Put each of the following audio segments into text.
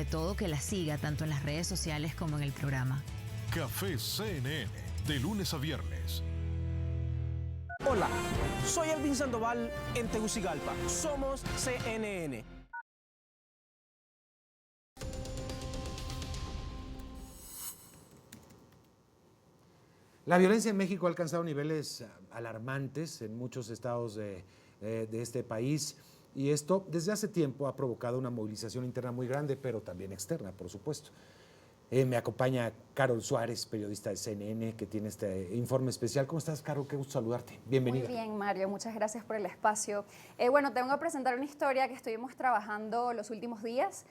todo que la siga tanto en las redes sociales como en el programa. Café CNN, de lunes a viernes. Hola, soy Elvin Sandoval en Tegucigalpa. Somos CNN. La violencia en México ha alcanzado niveles alarmantes en muchos estados de este país, y esto desde hace tiempo ha provocado una movilización interna muy grande, pero también externa, por supuesto. Me acompaña Carol Suárez, periodista de CNN, que tiene este informe especial. ¿Cómo estás, Carol? Qué gusto saludarte. Bienvenida. Muy bien, Mario. Muchas gracias por el espacio. Bueno, te vengo a presentar una historia que estuvimos trabajando los últimos días.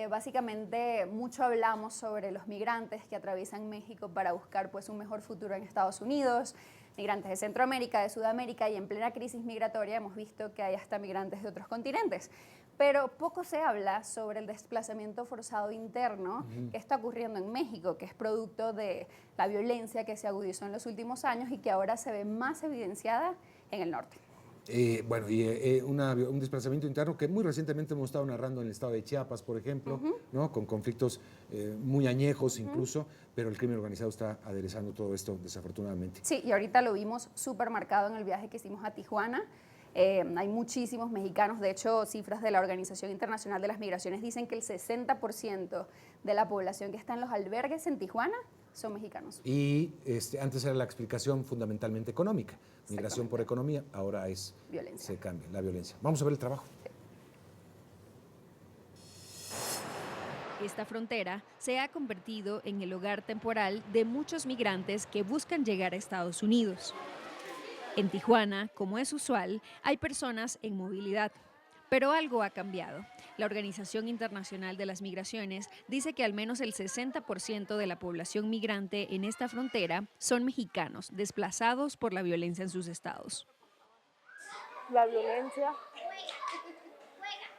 Básicamente, mucho hablamos sobre los migrantes que atraviesan México para buscar pues, un mejor futuro en Estados Unidos, migrantes de Centroamérica, de Sudamérica, y en plena crisis migratoria hemos visto que hay hasta migrantes de otros continentes. Pero poco se habla sobre el desplazamiento forzado interno que está ocurriendo en México, que es producto de la violencia que se agudizó en los últimos años y que ahora se ve más evidenciada en el norte. Un desplazamiento interno que muy recientemente hemos estado narrando en el estado de Chiapas, por ejemplo, ¿no? Con conflictos muy añejos incluso, pero el crimen organizado está aderezando todo esto, desafortunadamente. Sí, y ahorita lo vimos súper marcado en el viaje que hicimos a Tijuana. Hay muchísimos mexicanos, de hecho, cifras de la Organización Internacional de las Migraciones dicen que el 60% de la población que está en los albergues en Tijuana son mexicanos. Y antes era la explicación fundamentalmente económica, migración por economía, ahora es violencia. Se cambia, la violencia. Vamos a ver el trabajo. Esta frontera se ha convertido en el hogar temporal de muchos migrantes que buscan llegar a Estados Unidos. En Tijuana, como es usual, hay personas en movilidad. Pero algo ha cambiado. La Organización Internacional de las Migraciones dice que al menos el 60% de la población migrante en esta frontera son mexicanos, desplazados por la violencia en sus estados. La violencia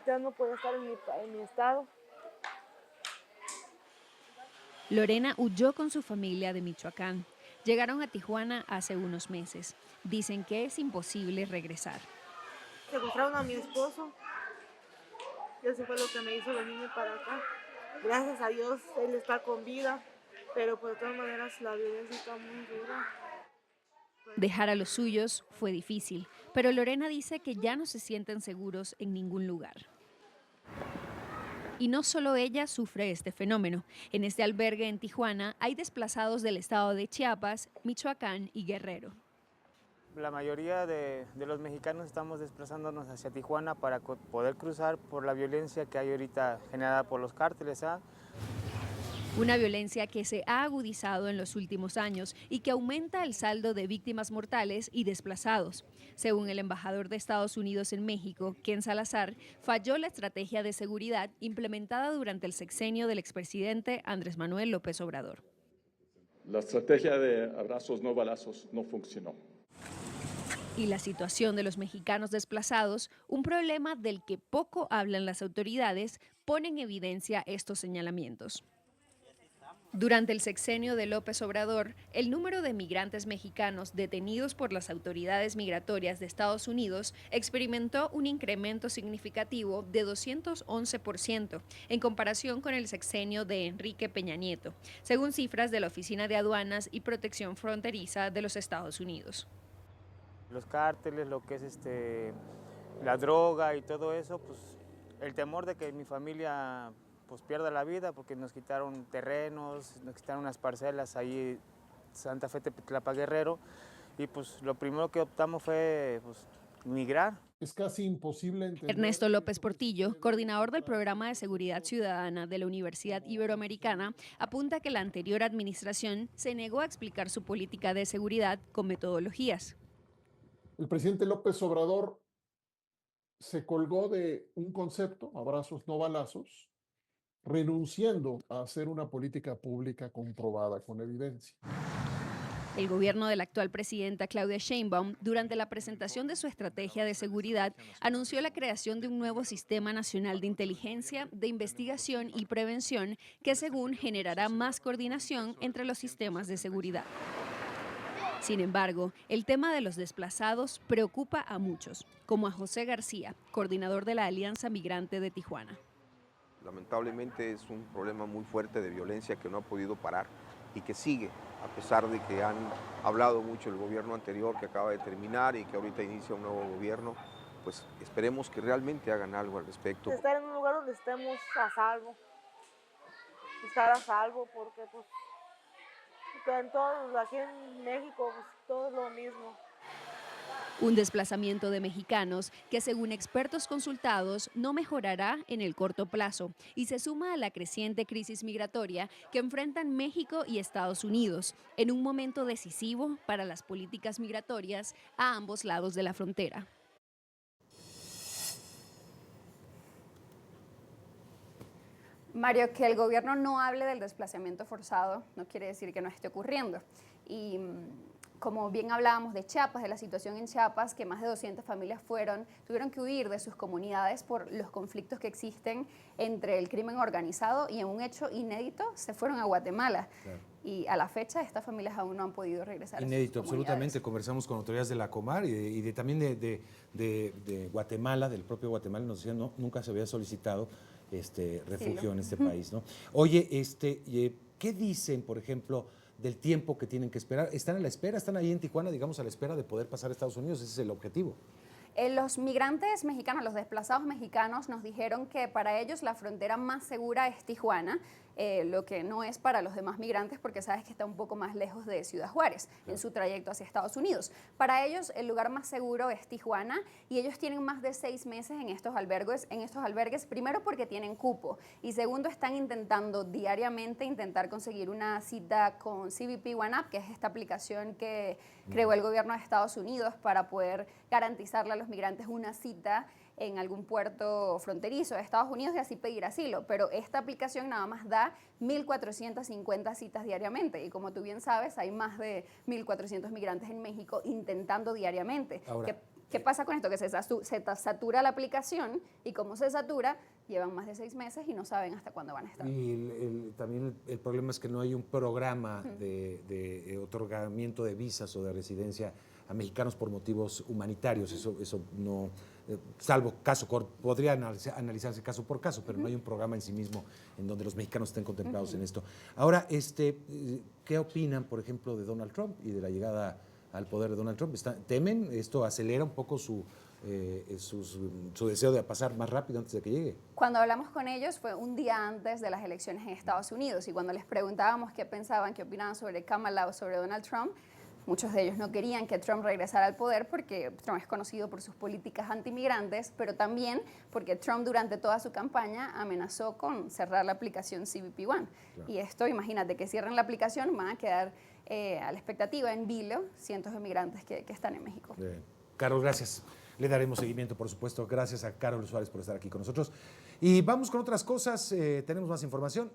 ya no puede estar en mi estado. Lorena huyó con su familia de Michoacán. Llegaron a Tijuana hace unos meses. Dicen que es imposible regresar. Secuestraron a mi esposo. Y eso fue lo que me hizo venirme para acá. Gracias a Dios, él está con vida, pero pues de todas maneras la violencia está muy dura. Dejar a los suyos fue difícil, pero Lorena dice que ya no se sienten seguros en ningún lugar. Y no solo ella sufre este fenómeno. En este albergue en Tijuana hay desplazados del estado de Chiapas, Michoacán y Guerrero. La mayoría de los mexicanos estamos desplazándonos hacia Tijuana para poder cruzar por la violencia que hay ahorita generada por los cárteles. Una violencia que se ha agudizado en los últimos años y que aumenta el saldo de víctimas mortales y desplazados. Según el embajador de Estados Unidos en México, Ken Salazar, falló la estrategia de seguridad implementada durante el sexenio del expresidente Andrés Manuel López Obrador. La estrategia de abrazos no balazos no funcionó. Y la situación de los mexicanos desplazados, un problema del que poco hablan las autoridades, pone en evidencia estos señalamientos. Durante el sexenio de López Obrador, el número de migrantes mexicanos detenidos por las autoridades migratorias de Estados Unidos experimentó un incremento significativo de 211% en comparación con el sexenio de Enrique Peña Nieto, según cifras de la Oficina de Aduanas y Protección Fronteriza de los Estados Unidos. Los cárteles, lo que es la droga y todo eso, pues el temor de que mi familia pues pierda la vida porque nos quitaron terrenos, nos quitaron unas parcelas ahí Santa Fe, Tepetlapa, Guerrero, y pues lo primero que optamos fue pues, migrar. Es casi imposible entender. Ernesto López Portillo, coordinador del Programa de Seguridad Ciudadana de la Universidad Iberoamericana, apunta que la anterior administración se negó a explicar su política de seguridad con metodologías. El presidente López Obrador se colgó de un concepto, abrazos no balazos, renunciando a hacer una política pública comprobada con evidencia. El gobierno de la actual presidenta Claudia Sheinbaum, durante la presentación de su estrategia de seguridad, anunció la creación de un nuevo Sistema Nacional de Inteligencia, de Investigación y Prevención que, según, generará más coordinación entre los sistemas de seguridad. Sin embargo, el tema de los desplazados preocupa a muchos, como a José García, coordinador de la Alianza Migrante de Tijuana. Lamentablemente es un problema muy fuerte de violencia que no ha podido parar y que sigue, a pesar de que han hablado mucho el gobierno anterior que acaba de terminar y que ahorita inicia un nuevo gobierno, pues esperemos que realmente hagan algo al respecto. Estar en un lugar donde estemos a salvo, estar a salvo, porque pues en todos, aquí en México, pues todo es lo mismo. Un desplazamiento de mexicanos que, según expertos consultados, no mejorará en el corto plazo y se suma a la creciente crisis migratoria que enfrentan México y Estados Unidos en un momento decisivo para las políticas migratorias a ambos lados de la frontera. Mario, que el gobierno no hable del desplazamiento forzado no quiere decir que no esté ocurriendo. Y como bien hablábamos de Chiapas, de la situación en Chiapas, que más de 200 familias tuvieron que huir de sus comunidades por los conflictos que existen entre el crimen organizado y en un hecho inédito se fueron a Guatemala. Claro. Y a la fecha estas familias aún no han podido regresar. Inédito, absolutamente. Conversamos con autoridades de la Comar y también de Guatemala, del propio Guatemala, nos decían, no, nunca se había solicitado refugio en este país, ¿no? Oye, ¿qué dicen, por ejemplo, del tiempo que tienen que esperar? ¿Están a la espera? ¿Están ahí en Tijuana, digamos, a la espera de poder pasar a Estados Unidos? Ese es el objetivo. Los migrantes mexicanos, los desplazados mexicanos, nos dijeron que para ellos la frontera más segura es Tijuana, lo que no es para los demás migrantes porque sabes que está un poco más lejos de Ciudad Juárez, claro, en su trayecto hacia Estados Unidos. Para ellos el lugar más seguro es Tijuana y ellos tienen más de 6 meses en estos albergues, primero porque tienen cupo y segundo están intentando diariamente conseguir una cita con CBP One Up, que es esta aplicación que creó el gobierno de Estados Unidos para poder garantizarle a los migrantes una cita en algún puerto fronterizo de Estados Unidos y así pedir asilo, pero esta aplicación nada más da 1.450 citas diariamente y como tú bien sabes, hay más de 1.400 migrantes en México intentando diariamente. Ahora, ¿Qué pasa con esto? Que se satura la aplicación y como se satura, llevan más de 6 meses y no saben hasta cuándo van a estar. Y también el problema es que no hay un programa de otorgamiento de visas o de residencia a mexicanos por motivos humanitarios. Eso no, salvo caso, podría analizarse caso por caso, pero no hay un programa en sí mismo en donde los mexicanos estén contemplados en esto. Ahora, ¿qué opinan, por ejemplo, de Donald Trump y de la llegada al poder de Donald Trump? ¿Temen? ¿Esto acelera un poco su deseo de pasar más rápido antes de que llegue? Cuando hablamos con ellos fue un día antes de las elecciones en Estados Unidos y cuando les preguntábamos qué pensaban, qué opinaban sobre Kamala o sobre Donald Trump, muchos de ellos no querían que Trump regresara al poder porque Trump es conocido por sus políticas antimigrantes, pero también porque Trump durante toda su campaña amenazó con cerrar la aplicación CBP One. Claro. Y esto, imagínate, que cierren la aplicación, van a quedar a la expectativa en vilo cientos de migrantes que están en México. Bien. Carol, gracias. Le daremos seguimiento, por supuesto. Gracias a Carol Suárez por estar aquí con nosotros. Y vamos con otras cosas. Tenemos más información.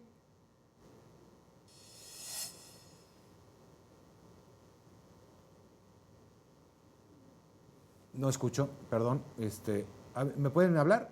No escucho, perdón. ¿Me pueden hablar?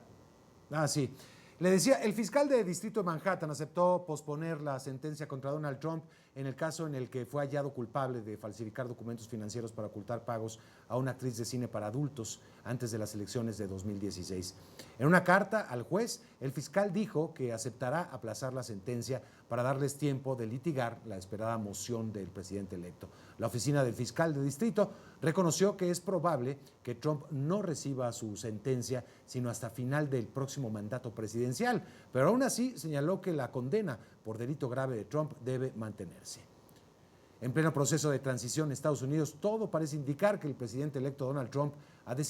Sí. Le decía, el fiscal de Distrito de Manhattan aceptó posponer la sentencia contra Donald Trump en el caso en el que fue hallado culpable de falsificar documentos financieros para ocultar pagos a una actriz de cine para adultos antes de las elecciones de 2016. En una carta al juez, el fiscal dijo que aceptará aplazar la sentencia para darles tiempo de litigar la esperada moción del presidente electo. La oficina del fiscal de distrito reconoció que es probable que Trump no reciba su sentencia sino hasta final del próximo mandato presidencial, pero aún así señaló que la condena por delito grave de Trump debe mantenerse. En pleno proceso de transición en Estados Unidos, todo parece indicar que el presidente electo Donald Trump ha decidido